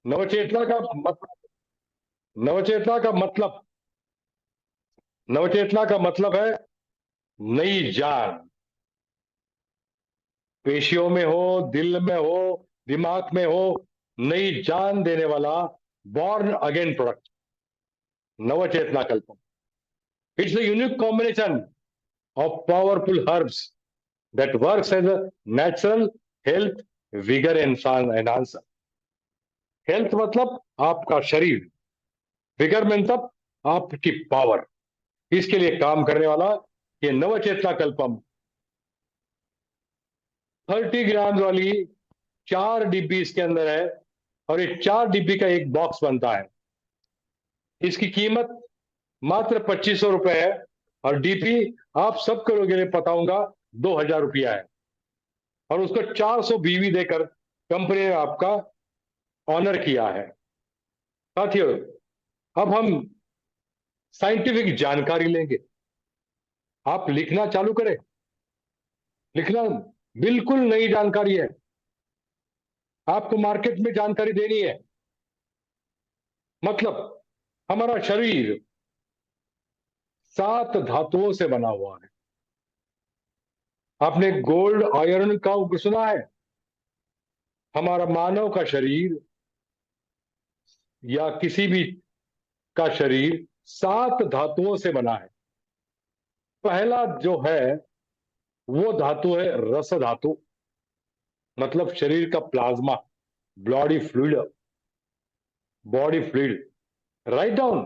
नवचेतना का नवचेतना का मतलब नवचेतना का मतलब है नई जान। पेशियों में हो, दिल में हो, दिमाग में हो, नई जान देने वाला born again product, Navchetna Kalpam. It's a unique combination of powerful herbs that works as a natural health vigor enhancer। Health मतलब आपका शरीर, विगर मतलब आपकी पावर। इसके लिए काम करने वाला ये नवचेतना कल्पम 30 ग्राम वाली 4 डिब्बी इसके अंदर है, और ये 4 डिब्बी का एक बॉक्स बनता है। इसकी कीमत मात्र 2500 रुपए है, और डीपी आप सबको के लिए बताऊंगा 2000 रुपया है। और उसको 400 बीवी देकर कंपनी ने आपका ऑनर किया है। साथियों, अब हम साइंटिफिक जानकारी लेंगे। आप लिखना चालू करें। लिखना बिल्कुल नई जानकारी है, आपको मार्केट में जानकारी देनी है। मतलब हमारा शरीर 7 धातुओं से बना हुआ है। आपने गोल्ड आयरन का सुना है? हमारा मानव का शरीर या किसी भी का शरीर 7 धातुओं से बना है। पहला जो है वो धातु है रस धातु, मतलब शरीर का plasma, body fluid. Body fluid, write down.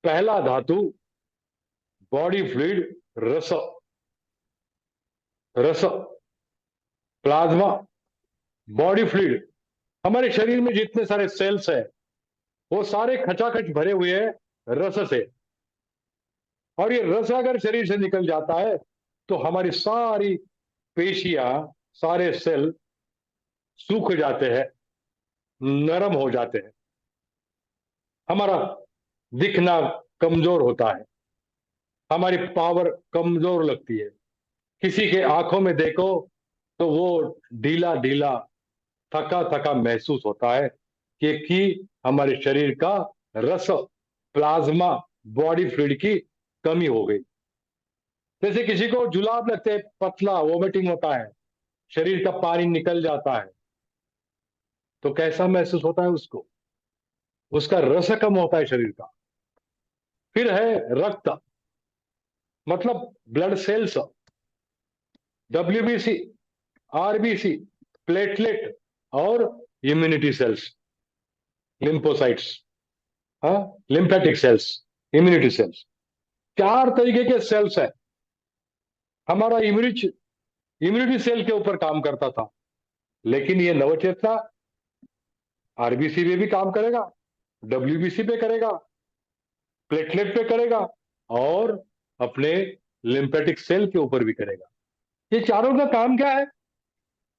पहला धातु बॉडी फ्लूइड, रस। रस, प्लाज्मा, बॉडी फ्लूइड। हमारे शरीर में जितने सारे सेल्स हैं वो सारे खचाखच भरे हुए हैं रस से। और ये रस अगर शरीर से निकल जाता है तो हमारी सारी पेशियां, सारे सेल सूख जाते हैं, नरम हो जाते हैं। हमारा दिखना कमजोर होता है, हमारी पावर कमजोर लगती है। किसी के आंखों में देखो तो वो ढीला ढीला, थका थका महसूस होता है, कि हमारे शरीर का रस, प्लाज्मा, बॉडी फ्लूइड की कमी हो गई। जैसे किसी को जुलाब लगते हैं, पतला, वोमिटिंग होता है, शरीर का पानी निकल जाता है, तो कैसा महसूस होता है उसको? उसका रस कम होता है शरीर का। फिर है रक्त, मतलब blood cells, WBC, RBC, platelet और इम्यूनिटी सेल्स, लिम्फोसाइट्स, हाँ, लिम्फेटिक सेल्स, इम्यूनिटी सेल्स। 4 तरीके के सेल्स है। हमारा इम्यूनिटी सेल के ऊपर काम करता था, लेकिन ये नवचेतना आरबीसी पे भी काम करेगा, डब्ल्यूबीसी पे करेगा, प्लेटलेट पे करेगा, और अपने लिम्फेटिक सेल के ऊपर भी करेगा। ये चारों का काम क्या है?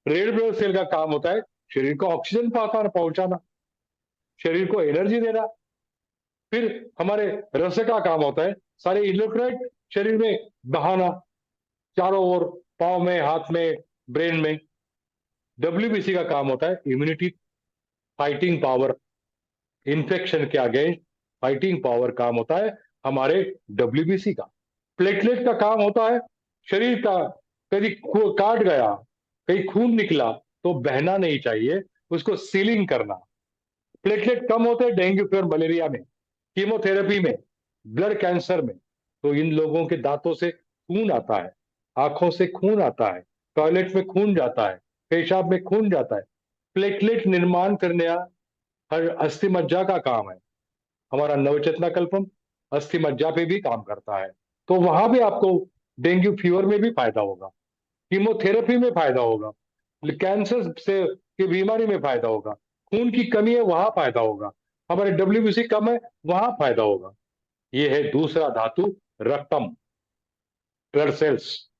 रेड ब्लड सेल का काम होता है शरीर को ऑक्सीजन पहुंचाना, शरीर को एनर्जी देना। फिर हमारे रस का काम होता है सारे इलेक्ट्रोलाइट शरीर में बहाना, चारों ओर, पाँव में, हाथ में, ब्रेन में। डब्ल्यूबीसी का काम होता है इम्यूनिटी, फाइटिंग पावर, इन्फेक्शन के अगेंस्ट फाइटिंग पावर काम होता है हमारे डब्ल्यूबीसी का। प्लेटलेट का काम होता है शरीर का, कभी काट गया, कहीं खून निकला तो बहना नहीं चाहिए, उसको सीलिंग करना। प्लेटलेट कम होते हैं डेंगू फीवर, मलेरिया में, कीमोथेरेपी में, ब्लड कैंसर में। तो इन लोगों के दांतों से खून आता है, आंखों से खून आता है, टॉयलेट में खून जाता है, पेशाब में खून जाता है। प्लेटलेट निर्माण करने हर अस्थि मज्जा का काम है। हमारा नवचेतना कल्पम अस्थि मज्जा पे भी काम करता है, तो वहां भी आपको डेंगू फीवर में भी फायदा होगा, कीमोथेरेपी में फायदा होगा, कैंसर से की बीमारी में फायदा होगा, खून की कमी है वहां फायदा होगा, हमारे डब्ल्यूबीसी कम है वहां फायदा होगा। ये है दूसरा धातु, रक्तम, ब्लड सेल्स।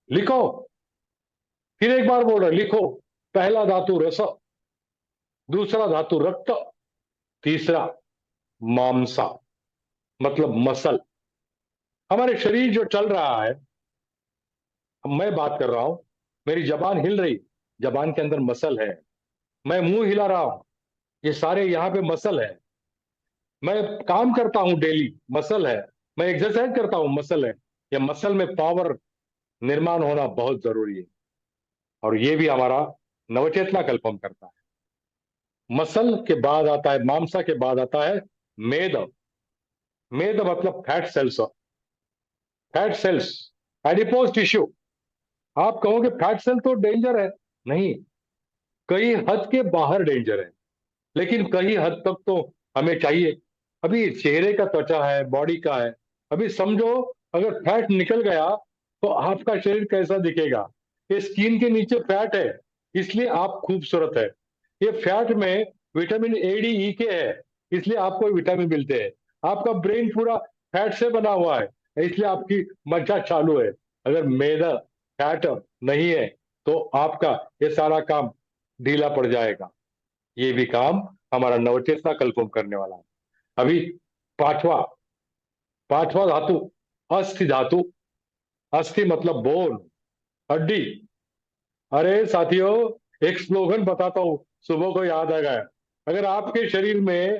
लिखो, फिर एक बार बोल रहे, लिखो। पहला धातु रस, दूसरा धातु रक्त, तीसरा मांसा, मतलब मसल। हमारे शरीर जो चल रहा है, मैं बात कर रहा हूं, मेरी जबान हिल रही, जबान के अंदर मसल है, मैं मुंह हिला रहा हूं, ये सारे यहाँ पे मसल है। मैं काम करता हूँ डेली, मसल है। मैं एक्सरसाइज करता हूँ, मसल है। ये मसल में पावर निर्माण होना बहुत जरूरी है। और ये भी हमारा नवचेतना कल्पम करता है। मसल के बाद आता है, मांसा के बाद आता है मेद। मेद मतलब fat cells. Fat cells, adipose tissue. आप कहोगे फैट सेल तो डेंजर है। नहीं, कई हद के बाहर डेंजर है, लेकिन कई हद तक तो हमें चाहिए। अभी चेहरे का त्वचा है, बॉडी का है। अभी समझो, अगर फैट निकल गया तो आपका शरीर कैसा दिखेगा। ये स्किन के नीचे फैट है, इसलिए आप खूबसूरत है। ये फैट में विटामिन ए डी ई के है, इसलिए आपको विटामिन मिलते हैं। आपका ब्रेन पूरा फैट से बना हुआ है, इसलिए आपकी मज्जा चालू है। अगर मैदा, फैट नहीं है तो आपका ये सारा काम ढीला पड़ जाएगा। ये भी काम हमारा नवचेतना कल्पम करने वाला है। अभी पांचवा, पांचवा धातु अस्थि धातु। अस्थि मतलब बोन, हड्डी। अरे साथियों, एक स्लोगन बताता हूं, सुबह को याद आ गया। अगर आपके शरीर में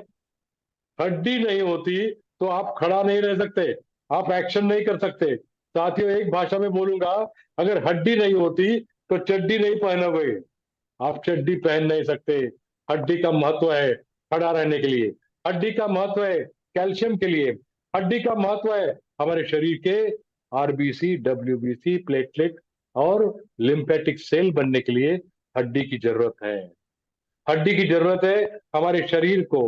हड्डी नहीं होती तो आप खड़ा नहीं रह सकते, आप एक्शन नहीं कर सकते। साथियों, एक भाषा में बोलूंगा, अगर हड्डी नहीं होती तो चड्डी नहीं पहनोगे। आप चड्डी पहन नहीं सकते। हड्डी का महत्व है खड़ा रहने के लिए। हड्डी का महत्व है कैल्शियम के लिए। हड्डी का महत्व है हमारे शरीर के आरबीसी, डब्ल्यूबीसी, प्लेटलेट और लिम्फेटिक सेल बनने के लिए हड्डी की जरूरत है। हड्डी की जरूरत है हमारे शरीर को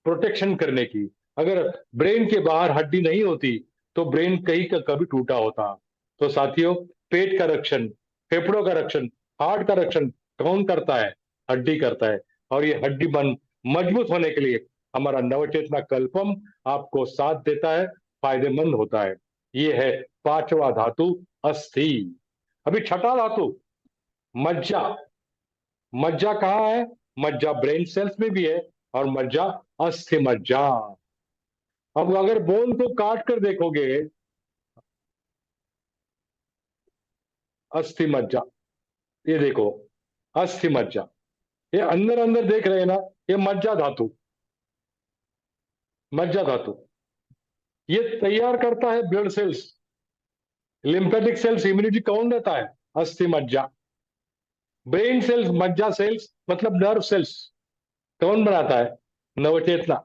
प्रोटेक्शन करने की। अगर ब्रेन के बाहर हड्डी नहीं होती तो ब्रेन कहीं का कभी टूटा होता। तो साथियों, पेट का रक्षण, फेफड़ों का रक्षण, हार्ट का रक्षण कौन करता है? हड्डी करता है। और ये हड्डी बन मजबूत होने के लिए हमारा नवचेतना कल्पम आपको साथ देता है, फायदेमंद होता है। ये है पांचवा धातु, अस्थि। अभी छठा धातु मज्जा। मज्जा कहाँ है? मज्जा ब्रेन सेल्स में भी है, और मज्जा अस्थि मज्जा। अब अगर बोन को काट कर देखोगे, अस्थि मज्जा, ये देखो, अस्थि मज्जा, ये अंदर अंदर देख रहे हैं ना, ये मज्जा धातु। मज्जा धातु ये तैयार करता है blood cells, lymphatic cells, immunity कौन देता है? अस्थि मज्जा। ब्रेन सेल्स, मज्जा सेल्स मतलब नर्व सेल्स कौन बनाता है? नवचेतना।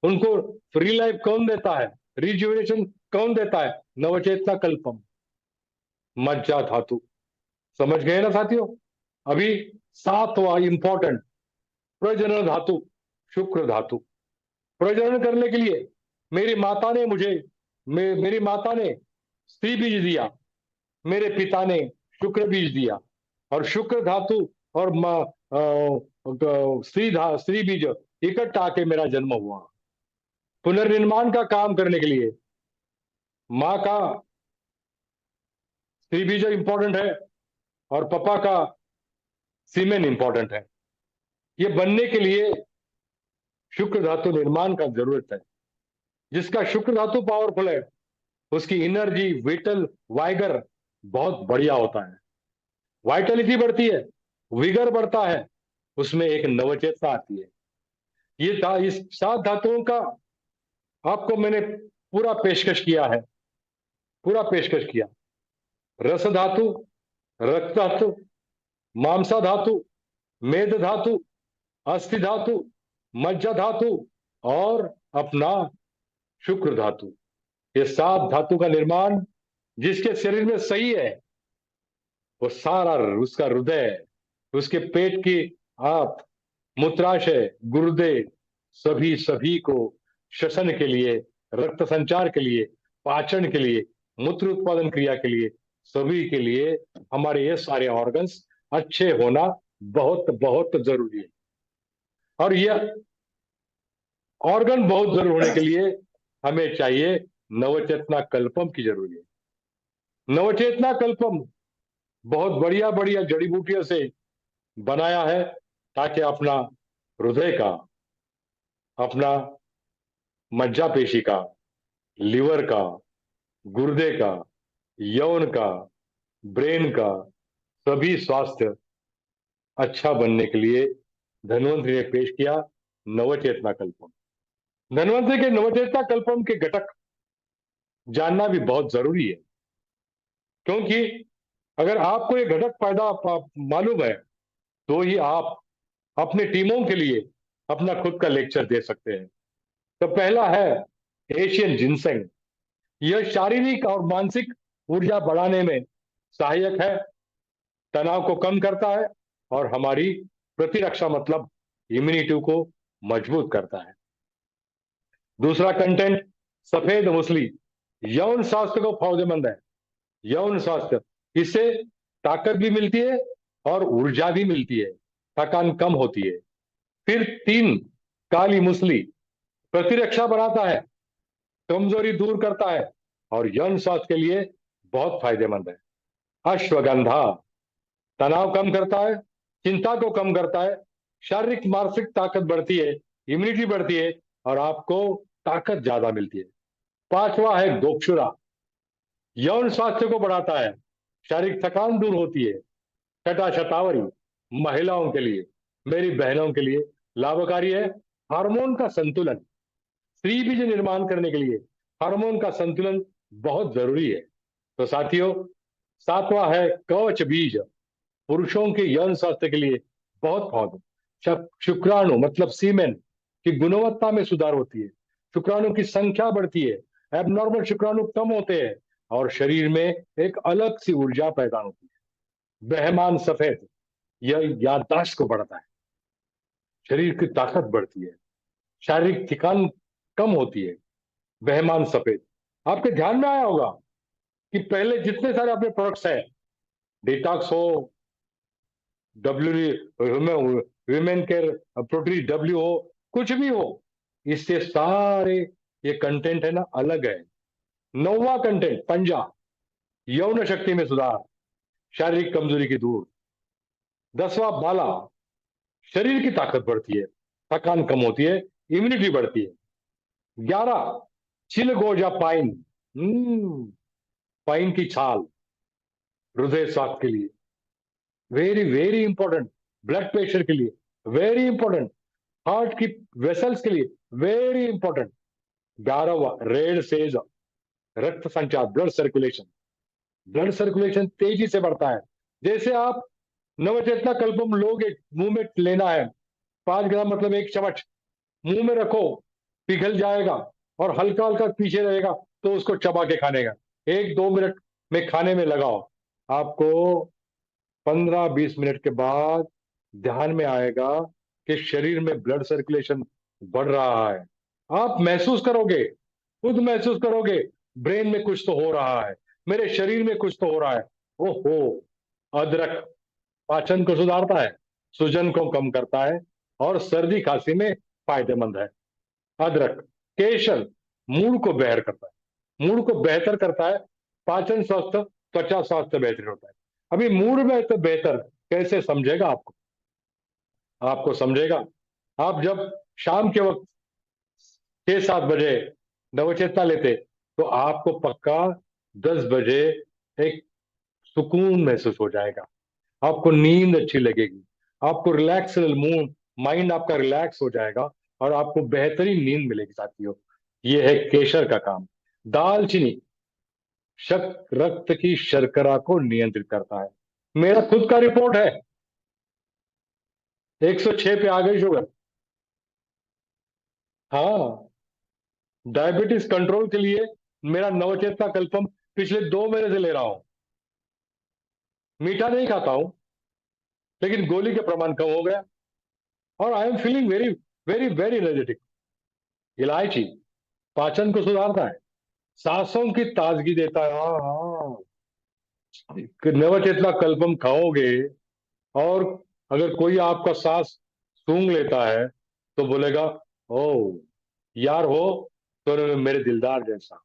उनको फ्री लाइफ कौन देता है? रिजुविनेशन कौन देता है? नवचेतना कल्पम, मज्जा धातु। समझ गए ना साथियों? अभी सातवां इंपॉर्टेंट, प्रजनन धातु, शुक्र धातु। प्रजनन करने के लिए मेरी माता ने मुझे, मेरी माता ने स्त्री बीज दिया, मेरे पिता ने शुक्र बीज दिया। और शुक्र धातु और स्त्री बीज इकट्ठा आके मेरा जन्म हुआ। पुनर्निर्माण का काम करने के लिए माँ का स्त्री बीज इंपॉर्टेंट है, और पापा का सीमेन इंपॉर्टेंट है। ये बनने के लिए शुक्र धातु निर्माण का जरूरत है। जिसका शुक्र धातु पावरफुल है, उसकी एनर्जी, विटल, वाइगर बहुत बढ़िया होता है। वाइटलिटी बढ़ती है, विगर बढ़ता है, उसमें एक नवचेतना आती है। इस सात धातुओं का आपको मैंने पूरा पेशकश किया है, पूरा पेशकश किया। रस धातु, रक्त धातु, मांसा धातु, मेद धातु, अस्थि धातु, मज्जा धातु और अपना शुक्र धातु। ये सात धातु का निर्माण जिसके शरीर में सही है, वो सारा उसका हृदय, उसके पेट की आप, मूत्राशय, गुर्दे, सभी सभी को श्वसन के लिए, रक्त संचार के लिए, पाचन के लिए, मूत्र उत्पादन क्रिया के लिए, सभी के लिए हमारे ये सारे ऑर्गन्स अच्छे होना बहुत बहुत जरूरी है। और ये ऑर्गन बहुत जरूर होने के लिए हमें चाहिए नवचेतना कल्पम की जरूरी है। नवचेतना कल्पम बहुत बढ़िया बढ़िया जड़ी बूटियों से बनाया है, ताकि अपना हृदय का, अपना मज्जा पेशी का, लिवर का, गुर्दे का, यौन का, ब्रेन का, सभी स्वास्थ्य अच्छा बनने के लिए धन्वंतरि ने पेश किया। नवचेतना कल्पम। धन्वंतरि के नवचेतना कल्पम के घटक जानना भी बहुत जरूरी है, क्योंकि अगर आपको ये घटक मालूम है तो ही आप अपनी टीमों के लिए अपना खुद का लेक्चर दे सकते हैं। तो पहला है एशियन जिनसेंग। यह शारीरिक और मानसिक ऊर्जा बढ़ाने में सहायक है, तनाव को कम करता है और हमारी प्रतिरक्षा मतलब इम्यूनिटी को मजबूत करता है। दूसरा कंटेंट सफेद मूसली यौन स्वास्थ्य को फायदेमंद है। यौन स्वास्थ्य, इससे ताकत भी मिलती है और ऊर्जा भी मिलती है, थकान कम होती है। फिर तीन, काली मूसली प्रतिरक्षा बढ़ाता है, कमजोरी दूर करता है और यौन स्वास्थ्य के लिए बहुत फायदेमंद है। अश्वगंधा तनाव कम करता है, चिंता को कम करता है, शारीरिक मानसिक ताकत बढ़ती है, इम्यूनिटी बढ़ती है और आपको ताकत ज्यादा मिलती है। पांचवा है गोक्षुरा। यौन स्वास्थ्य को बढ़ाता है, शारीरिक थकान दूर होती है। छठा शतावरी महिलाओं के लिए, मेरी बहनों के लिए लाभकारी है। हार्मोन का संतुलन, स्त्री बीज निर्माण करने के लिए हार्मोन का संतुलन बहुत जरूरी है। तो साथियों, सातवां है कवच बीज। पुरुषों के यौन स्वास्थ्य के लिए बहुत फायदा। शुक्राणु मतलब सीमेन की गुणवत्ता में सुधार होती है, शुक्राणु की संख्या बढ़ती है, एबनॉर्मल शुक्राणु कम होते हैं और शरीर में एक अलग सी ऊर्जा पैदा होती है। बहमान सफेद, यह याददाश्त को बढ़ाता है, शरीर की ताकत बढ़ती है, शारीरिक थकान कम होती है। बहमान सफेद, आपके ध्यान में आया होगा कि पहले जितने सारे अपने प्रोडक्ट्स हैं, डिटॉक्स हो, W women care protein W हो, कुछ भी हो, इससे सारे ये कंटेंट है ना अलग है। नौवां कंटेंट पंजा, यौन शक्ति में सुधार, शारीरिक कमजोरी की दूर। 10वां बाला, शरीर की ताकत बढ़ती है, थकान कम होती है, इम्यूनिटी बढ़ती है। 11 चिलगोजा पाइन। पाइन की छाल हृदय स्वास्थ्य के लिए very very important, blood pressure के लिए वेरी इंपॉर्टेंट, हार्ट की वेसल्स के लिए वेरी इंपॉर्टेंट। 12वां रेड सेज, रक्त संचार, ब्लड सर्कुलेशन। ब्लड सर्कुलेशन तेजी से बढ़ता है। जैसे आप नवचेतना कल्पम लोगे, मुंह में लेना है, 5 ग्राम मतलब 1 चम्मच मुंह में रखो, पिघल जाएगा और हल्का हल्का पीछे रहेगा, तो उसको चबा के खाने का 1-2 मिनट में खाने में लगाओ। आपको 15-20 मिनट के बाद ध्यान में आएगा कि शरीर में ब्लड सर्कुलेशन बढ़ रहा है। आप महसूस करोगे, खुद महसूस करोगे, ब्रेन में कुछ तो हो रहा है, मेरे शरीर में कुछ तो हो रहा है। ओहो। अदरक पाचन को सुधारता है, सूजन को कम करता है और सर्दी खांसी में फायदेमंद है। अदरक। केशर मूड को बेहतर करता है, मूड को बेहतर करता है, पाचन स्वास्थ्य, त्वचा स्वास्थ्य बेहतर होता है। अभी मूड में तो बेहतर कैसे समझेगा आपको, आपको समझेगा आप जब शाम के वक्त 6-7 बजे नवचेतना लेते, तो आपको पक्का 10 बजे एक सुकून महसूस हो जाएगा, आपको नींद अच्छी लगेगी, आपको रिलैक्स मूड, माइंड आपका रिलैक्स हो जाएगा और आपको बेहतरीन नींद मिलेगी साथियों। ये है केशर का काम। दालचीनी रक्त की शर्करा को नियंत्रित करता है। मेरा खुद का रिपोर्ट है, 106 पे आ गई शुगर। हाँ, डायबिटीज कंट्रोल के लिए मेरा नवचेतना कल्पम पिछले 2 महीने से ले रहा हूं। मीठा नहीं खाता हूं, लेकिन गोली के प्रमाण कम हो गया और I am feeling very very very energetic. इलायची पाचन को सुधारता है, सांसों की ताजगी देता है। हाँ हाँ, नवचेतना कल्पम खाओगे और अगर कोई आपका सांस सूंघ लेता है तो बोलेगा, ओ यार हो तो मेरे दिलदार जैसा।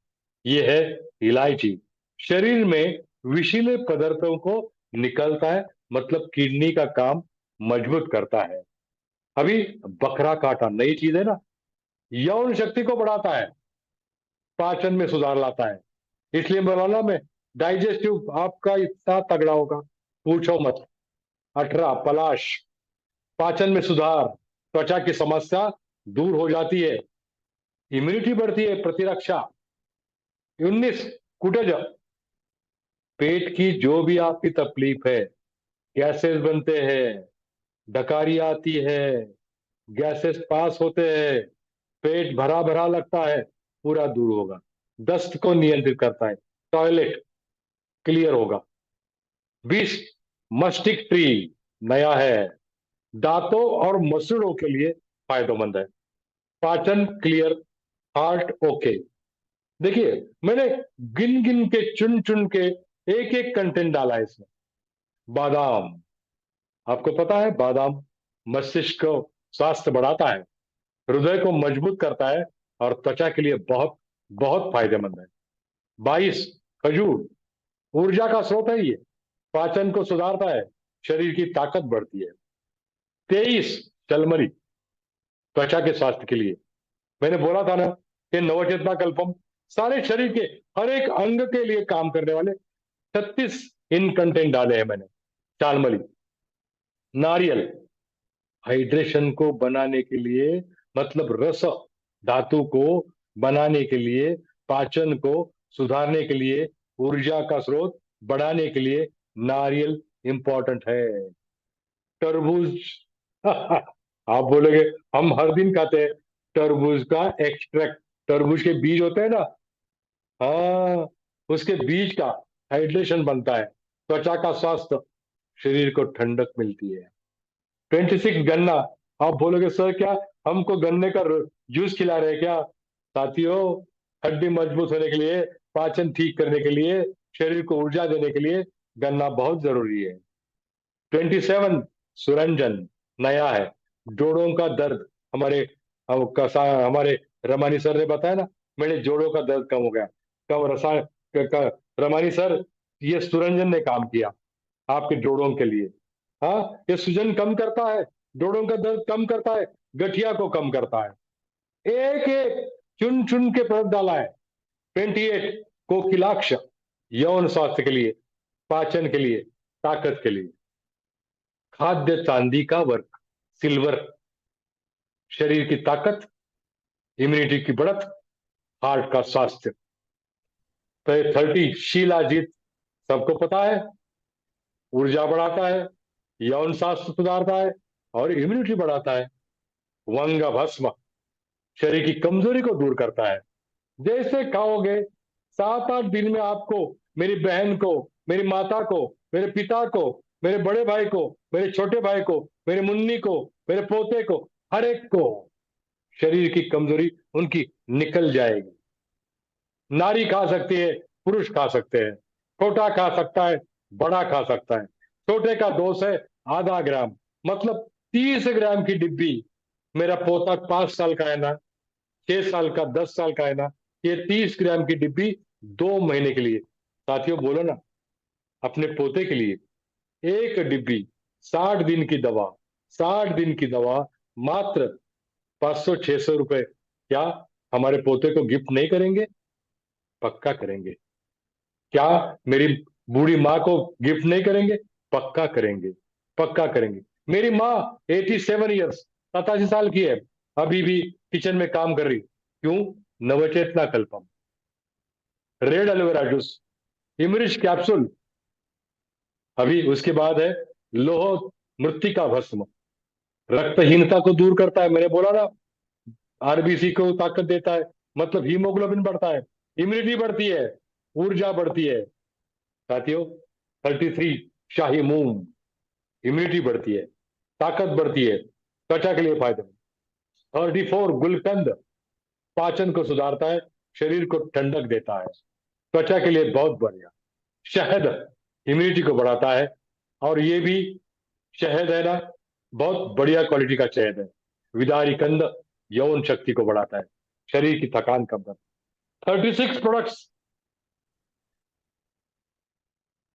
ये है इलायची, शरीर में विषैले पदार्थों को निकलता है, मतलब किडनी का काम मजबूत करता है। अभी बकरा काटा नई चीज है ना, यौन शक्ति को बढ़ाता है, पाचन में सुधार लाता है। इसलिए मौलाना में डाइजेस्टिव आपका इतना तगड़ा होगा, पूछो मत। 18 पलाश पाचन में सुधार, त्वचा की समस्या दूर हो जाती है, इम्यूनिटी बढ़ती है, प्रतिरक्षा। 19 कुटेज, पेट की जो भी आपकी तकलीफ है, गैसेस बनते हैं, डकारी आती है, गैसेस पास होते हैं, पेट भरा भरा लगता है, पूरा दूर होगा। दस्त को नियंत्रित करता है, टॉयलेट क्लियर होगा। 20 मस्टिक ट्री, नया है, दांतों और मसूड़ों के लिए फायदेमंद है। पाचन क्लियर, हार्ट ओके। देखिए, मैंने गिन गिन के, चुन चुन के एक एक कंटेंट डाला है इसमें। बादाम, आपको पता है बादाम मस्तिष्क को स्वास्थ्य बढ़ाता है, हृदय को मजबूत करता है और त्वचा के लिए बहुत बहुत फायदेमंद है। 22 खजूर, ऊर्जा का स्रोत है ये, पाचन को सुधारता है, शरीर की ताकत बढ़ती है। 23 चलमरी, त्वचा के स्वास्थ्य के लिए। मैंने बोला था ना कि नवचेतना कल्पम सारे शरीर के हर एक अंग के लिए काम करने वाले 36 इन कंटेंट डाले हैं मैंने। चालमली, नारियल, हाइड्रेशन को बनाने के लिए, मतलब रस धातु को बनाने के लिए, पाचन को सुधारने के लिए, ऊर्जा का स्रोत बढ़ाने के लिए नारियल इंपॉर्टेंट है। तरबूज आप बोलोगे हम हर दिन खाते हैं तरबूज का एक्सट्रैक्ट, तरबूज के बीज होते हैं ना, हाँ, उसके बीज का हाइड्रेशन बनता है, त्वचा का स्वास्थ्य, शरीर को ठंडक मिलती है। 26 गन्ना, आप बोलोगे सर क्या हमको गन्ने का जूस खिला रहे हैं क्या? साथियों, हड्डी मजबूत होने के लिए, पाचन ठीक करने के लिए, शरीर को ऊर्जा देने के लिए गन्ना बहुत जरूरी है। 27 सुरंजन, नया है, जोड़ों का दर्द, हमारे हमारे रमानी सर ने बताया ना, मेरे जोड़ों का दर्द कम हो गया। कब रमानी सर, ये सुरंजन ने काम किया आपके जोड़ों के लिए। हाँ, ये सूजन कम करता है, जोड़ों का दर्द कम करता है, गठिया को कम करता है। एक एक चुन चुन के प्रोडक्ट डाला है। 28 कोकिलाक्ष, यौन स्वास्थ्य के लिए, पाचन के लिए, ताकत के लिए। खाद्य चांदी का वर्क, सिल्वर, शरीर की ताकत, इम्यूनिटी की बढ़त, हार्ट का स्वास्थ्य। तो 30 शीलाजीत, सबको पता है, ऊर्जा बढ़ाता है, यौन स्वास्थ्य सुधारता है और इम्यूनिटी बढ़ाता है। वंग भस्म, शरीर की कमजोरी को दूर करता है। जैसे खाओगे 7-8 दिन में आपको, मेरी बहन को, मेरी माता को, मेरे पिता को, मेरे बड़े भाई को, मेरे छोटे भाई को, मेरे मुन्नी को, मेरे पोते को, हर एक को शरीर की कमजोरी उनकी निकल जाएगी। नारी खा सकती है, पुरुष खा सकते हैं, छोटा खा सकता है, बड़ा खा सकता है। छोटे का दोष है आधा ग्राम, मतलब 30 ग्राम की डिब्बी। मेरा पोता 5 साल का है ना, 6 साल का, 10 साल का है ना, ये 30 ग्राम की डिब्बी 2 महीने के लिए। साथियों बोलो ना, अपने पोते के लिए एक डिब्बी, 60 दिन की दवा, 60 दिन की दवा, मात्र 500-600 रुपए। क्या हमारे पोते को गिफ्ट नहीं करेंगे? पक्का करेंगे। क्या मेरी बूढ़ी माँ को गिफ्ट नहीं करेंगे? पक्का करेंगे, पक्का करेंगे। मेरी माँ 87 ईयर्स, 87 साल की है, अभी भी किचन में काम कर रही। क्यों? नवचेतना कल्पम। रेड एलोवेरा जूस, इमरिश कैप्सूल, अभी उसके बाद है लोह मृत्तिका भस्म, रक्तहीनता को दूर करता है, मैंने बोला ना, आरबीसी को ताकत देता है, मतलब हीमोग्लोबिन बढ़ता है, इम्यूनिटी बढ़ती है, ऊर्जा बढ़ती है। साथियों, 33 शाही मूंग, इम्यूनिटी बढ़ती है, ताकत बढ़ती है, त्वचा के लिए फायदा। 34 गुलकंद, पाचन को सुधारता है, शरीर को ठंडक देता है, त्वचा के लिए बहुत बढ़िया। शहद इम्यूनिटी को बढ़ाता है, और ये भी शहद है ना, बहुत बढ़िया क्वालिटी का शहद है। विदारी कंद यौन शक्ति को बढ़ाता है, शरीर की थकान कम करता है। 36 प्रोडक्ट्स